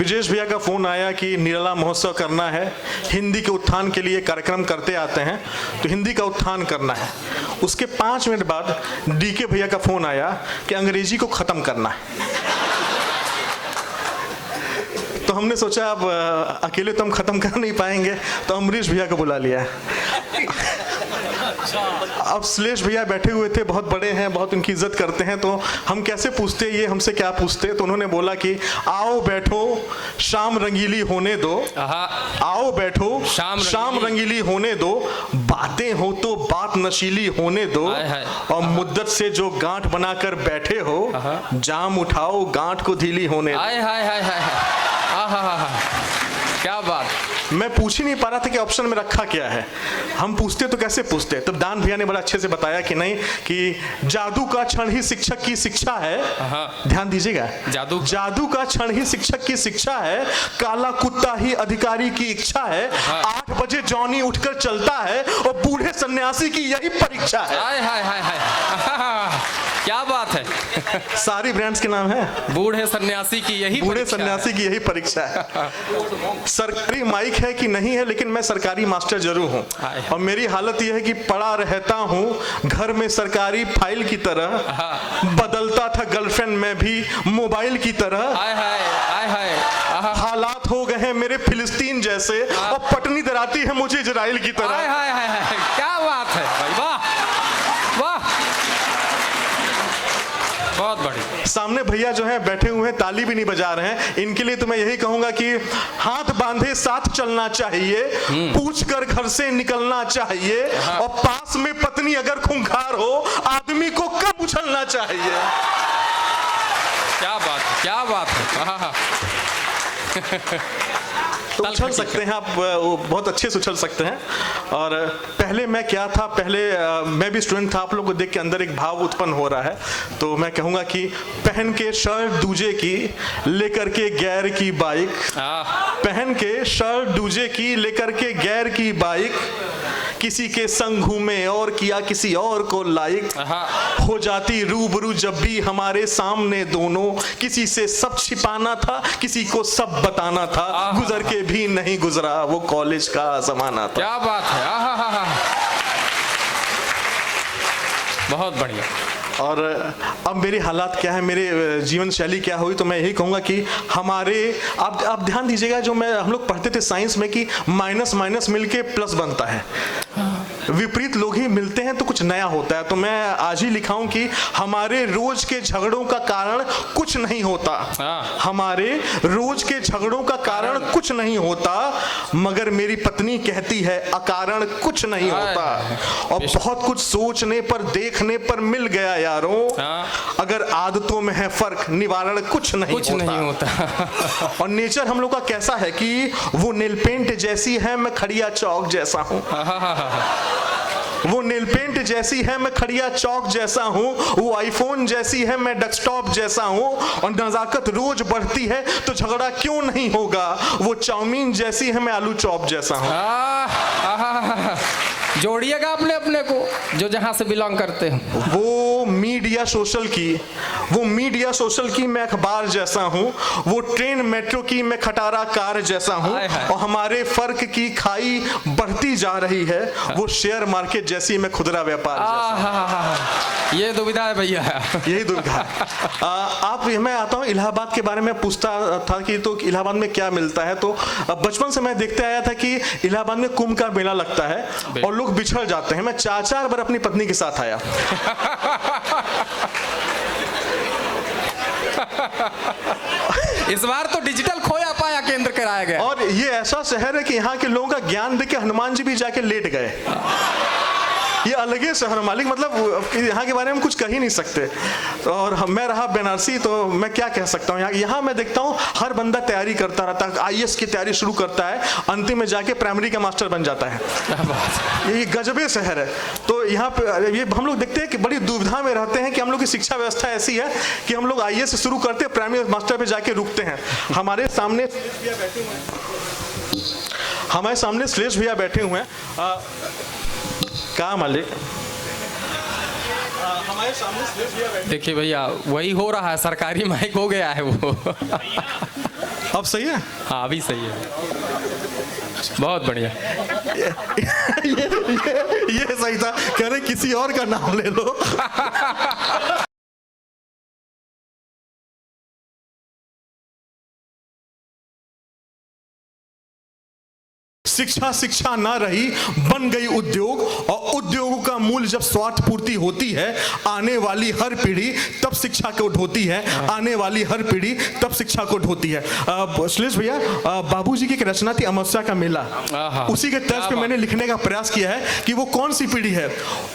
विजेश भैया का फोन आया कि निराला महोत्सव करना है, हिंदी के उत्थान के लिए कार्यक्रम करते आते हैं, तो हिंदी का उत्थान करना है। उसके 5 मिनट बाद डीके भैया का फोन आया कि अंग्रेजी को खत्म करना है। तो हमने सोचा अब अकेले तो हम खत्म कर नहीं पाएंगे, तो अमरीश भैया को बुला लिया। अब श्लेष भैया बैठे हुए थे, बहुत बड़े हैं, बहुत उनकी इज्जत करते हैं, तो हम कैसे पूछते, ये हमसे क्या पूछते, तो उन्होंने बोला कि आओ बैठो शाम रंगीली होने दो, आओ बैठो शाम रंगीली होने दो, बातें हो तो बात नशीली होने दो, और मुद्दत से जो गांठ बनाकर बैठे हो, जाम उठाओ गांठ को ढीली होने दो। क्या बात। मैं पूछ ही नहीं पा रहा था कि ऑप्शन में रखा क्या है। हम पूछते तो कैसे पूछते, तब दान भैया ने बड़ा अच्छे से बताया कि नहीं, कि जादू का क्षण ही शिक्षक की शिक्षा है। ध्यान दीजिएगा, जादू का क्षण ही शिक्षक की शिक्षा है, काला कुत्ता ही अधिकारी की इच्छा है, 8 बजे जॉनी उठकर चलता है और बूढ़े सन्यासी की यही परीक्षा है। क्या बात है। सारी ब्रांड्स के नाम है, बूढ़े सन्यासी की यही परीक्षा है। सरकारी माइक है कि नहीं है, लेकिन मैं सरकारी मास्टर जरूर हूँ, और मेरी हालत यह है कि पड़ा रहता हूँ घर में सरकारी फाइल की तरह, बदलता था गर्लफ्रेंड में भी मोबाइल की तरह। हालात हो गए हैं मेरे फिलिस्तीन जैसे, और पटनी डराती है मुझे इजराइल की तरह। क्या बात है भाई, वाह वाह, बहुत बढ़िया। सामने भैया जो है बैठे हुए हैं, ताली भी नहीं बजा रहे हैं, इनके लिए तो मैं यही कहूंगा कि हाथ बांधे साथ चलना चाहिए, पूछ कर घर से निकलना चाहिए, और पास में पत्नी अगर खूंखार हो आदमी को कब उछलना चाहिए। क्या बात है, क्या बात है। तो उछल सकते हैं आप, बहुत अच्छे से उछल सकते हैं। और पहले मैं क्या था, पहले मैं भी स्टूडेंट था, आप लोगों को देख के अंदर एक भाव उत्पन्न हो रहा है, तो मैं कहूँगा कि पहन के शर्ट दूजे की लेकर के गैर की बाइक, पहन के शर्ट दूजे की लेकर के गैर की बाइक, किसी के संग घूमे और किया किसी और को लाइक, हो जाती रूबरू जब भी हमारे सामने दोनों, किसी से सब छिपाना था किसी को सब बताना था, गुजर के भी नहीं गुजरा वो कॉलेज का जमाना था। क्या बात है। बहुत बढ़िया। और अब मेरी हालात क्या है, मेरे जीवन शैली क्या हुई, तो मैं यही कहूँगा कि हमारे आप ध्यान दीजिएगा, जो हम लोग पढ़ते थे साइंस में कि माइनस माइनस मिलके प्लस बनता है, विपरीत लोग ही मिलते हैं तो कुछ नया होता है। तो मैं आज ही लिखा हूं कि हमारे रोज के झगड़ों का कारण कुछ नहीं होता, हमारे रोज के झगड़ों का कारण कुछ नहीं होता, मगर मेरी पत्नी कहती है अकारण कुछ नहीं होता। और बहुत कुछ सोचने पर देखने पर मिल गया यारों, अगर आदतों में है फर्क निवारण कुछ नहीं होता। और नेचर हम लोग का कैसा है कि वो नेल पेंट जैसी है, मैं खड़िया चौक जैसा हूं, वो नील पेंट जैसी है मैं खड़िया चौक जैसा हूँ, वो आईफोन जैसी है मैं डेस्कटॉप जैसा हूँ, और नजाकत रोज बढ़ती है तो झगड़ा क्यों नहीं होगा, वो चाउमीन जैसी है मैं आलू चॉप जैसा हूँ। जोड़िएगा अपने अपने को जो जहां से बिलोंग करते हैं। वो मीडिया सोशल की मैं अखबार जैसा हूँ, वो ट्रेन मेट्रो की मैं खटारा कार जैसा हूँ, और हमारे फर्क की खाई बढ़ती जा रही है, वो शेयर मार्केट जैसी मैं खुदरा व्यापार जैसा। ये दुविधा है भैया, यही दुविधा। आप मैं आता हूँ इलाहाबाद के बारे में पूछता था कि तो इलाहाबाद में क्या मिलता है, तो बचपन से मैं देखते आया था कि इलाहाबाद में कुंभ का मेला लगता है और लोग बिछड़ जाते हैं। मैं 4 बार अपनी पत्नी के साथ आया। इस बार तो डिजिटल खोया पाया केंद्र कराया गया, और ये ऐसा शहर है कि यहाँ के लोगों का ज्ञान देख के हनुमान जी भी जाके लेट गए। ये अलग ही शहर मालिक, मतलब यहाँ के बारे में कुछ कह ही नहीं सकते। और मैं रहा बनारसी, तो मैं क्या कह सकता हूँ, यहाँ मैं देखता हूँ हर बंदा तैयारी करता रहता है, IAS की तैयारी शुरू करता है, अंतिम में जाके प्राइमरी का मास्टर बन जाता है। ये गजबे शहर है। तो यहाँ पे ये हम लोग देखते हैं कि बड़ी दुविधा में रहते हैं कि हम लोग की शिक्षा व्यवस्था ऐसी है कि हम लोग IAS शुरू करते हैं, प्राइमरी मास्टर पे जाके रुकते हैं। हमारे सामने श्लेष भैया बैठे हुए हैं। क्या मालिक, हमारे सामने देखिए भैया वही हो रहा है, सरकारी माइक हो गया है वो। अब सही है। हाँ अभी सही है, बहुत बढ़िया। ये सही था, कह रहे किसी और का नाम ले लो। शिक्षा शिक्षा ना रही, बन गई उद्योग, और उद्योगों का मूल जब स्वार्थ पूर्ति होती है, आने वाली हर पीढ़ी तब शिक्षा को ढोती है, आने वाली हर पीढ़ी तब शिक्षा को ढोती है। श्लेष भैया, बाबूजी की एक रचना थी अमावस्या का मेला, उसी के तर्ज पे मैंने लिखने का प्रयास किया है कि वो कौन सी पीढ़ी है।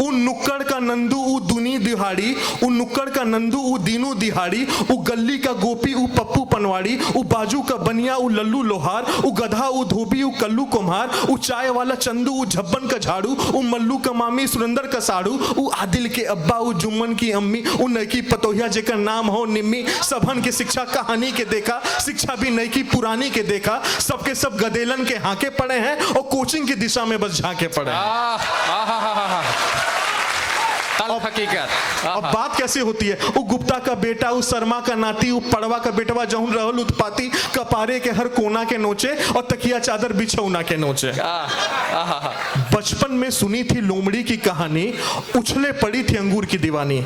उ नुक्कड़ का नंदू उ दुनी दिहाड़ी, उ नुक्कड़ का नंदू उ दीनू दिहाड़ी, उ गली का गोपी उ पप्पू पनवाड़ी, उ बाजू का बनिया उ लल्लू लोहार, उ गधा उ धोबी उ कल्लू कुम्हार, उ चाय वाला चंदू उ झब्बन का झाड़ू, उ मल्लू का मामी सुरेंद्र का साड़ू, उ आदिल के अब्बा उ जुम्मन की अम्मी, उ नईकी पतोहिया जेकर नाम हो निम्मी। सबहन के शिक्षा कहानी के देखा, शिक्षा भी नईकी पुरानी के देखा, सबके सब गदेलन के हाके पड़े हैं और कोचिंग की दिशा में बस झांके पड़े हैं। हकीकत। अब बात कैसे होती है, वो गुप्ता का बेटा, वो शर्मा का नाती, वो पड़वा का बेटवा जहुन रहल उत्पाती, कपारे के हर कोना के नोचे और तकिया चादर बिछौना के नोचे। बचपन में सुनी थी लोमड़ी की कहानी, उछले पड़ी थी अंगूर की दीवानी।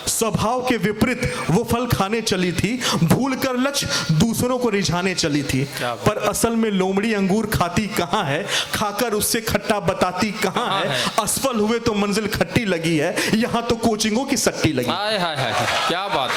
स्वभाव के विपरीत वो फल खाने चली थी, भूल कर लक्ष्य दूसरों को रिझाने चली थी। पर असल में लोमड़ी अंगूर खाती कहाँ है, खाकर उससे खट्टा बताती कहाँ है। असफल हुए तो मंजिल खट्टी लगी है, यहाँ तो कोचिंगों की सट्टी लगी। हाय हाय हाय, क्या बात।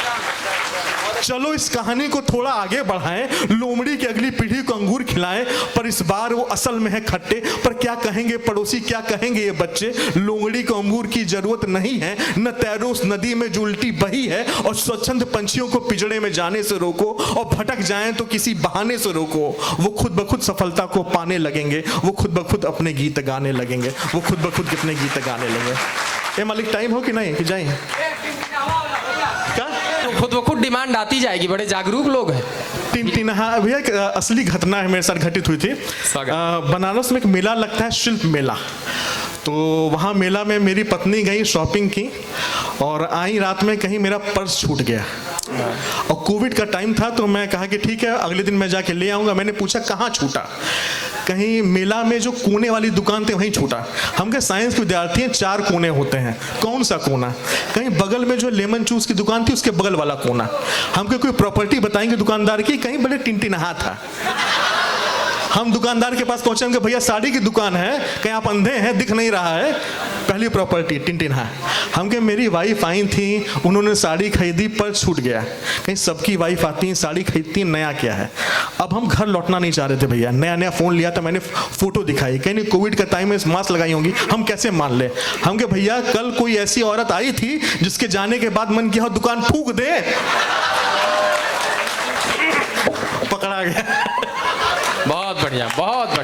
चलो इस कहानी को थोड़ा आगे बढ़ाएं, लोमड़ी की अगली पीढ़ी को अंगूर खिलाएं, पर इस बार वो असल में है खट्टे। पर क्या कहेंगे पड़ोसी, क्या कहेंगे ये बच्चे, लोमड़ी को अंगूर की जरूरत नहीं है, न तैरो उस नदी में जो उल्टी बही है, और स्वच्छंद पंछियों को पिंजड़े में जाने से रोको, और भटक जाएं तो किसी बहाने से रोको। वो खुद ब खुद सफलता को पाने लगेंगे, वो खुद ब खुद अपने गीत गाने लगेंगे, वो खुद ब खुद अपने गीत गाने लगेंगे। ए मालिक, टाइम हो कि नहीं कि जाएं? क्या खुद ब खुद डिमांड आती जाएगी, बड़े जागरूक लोग हैं। तीन हाँ भैया, एक असली घटना है मेरे साथ घटित हुई थी। बनारस में एक मेला लगता है, शिल्प मेला। तो वहाँ मेला में मेरी पत्नी गई शॉपिंग की और आई, रात में कहीं मेरा पर्स छूट गया और कोविड का टाइम था। तो मैं कहा कि ठीक है अगले दिन मैं जाके ले आऊँगा। मैंने पूछा कहाँ छूटा, कहीं मेला में जो कोने वाली दुकान थे वहीं छूटा। हम के साइंस के विद्यार्थी हैं, 4 कोने होते हैं, कौन सा कोना, कहीं बगल में जो लेमन जूस की दुकान थी उसके बगल वाला कोना। हमको कोई प्रॉपर्टी बताएंगे दुकानदार की, कहीं बड़े टिनटिनहा था। हम दुकानदार के पास पहुंचे, हमके भैया साड़ी की दुकान है, कहीं आप अंधे हैं दिख नहीं रहा है, पहली प्रॉपर्टी टिनटिनहा। हमके मेरी वाइफ आई थी, उन्होंने साड़ी खरीदी पर छूट गया। कहीं सबकी वाइफ आती है साड़ी खरीदती है, नया क्या है। अब हम घर लौटना नहीं चाह रहे थे भैया, नया नया फोन लिया था, मैंने फोटो दिखाई, कहीं नहीं कोविड का टाइम में मास्क लगाई होंगी, हम कैसे मान ले। हमके भैया कल कोई ऐसी औरत आई थी जिसके जाने के बाद मन किया दुकान फूंक दे, पकड़ा गया। बहुत बढ़िया, बहुत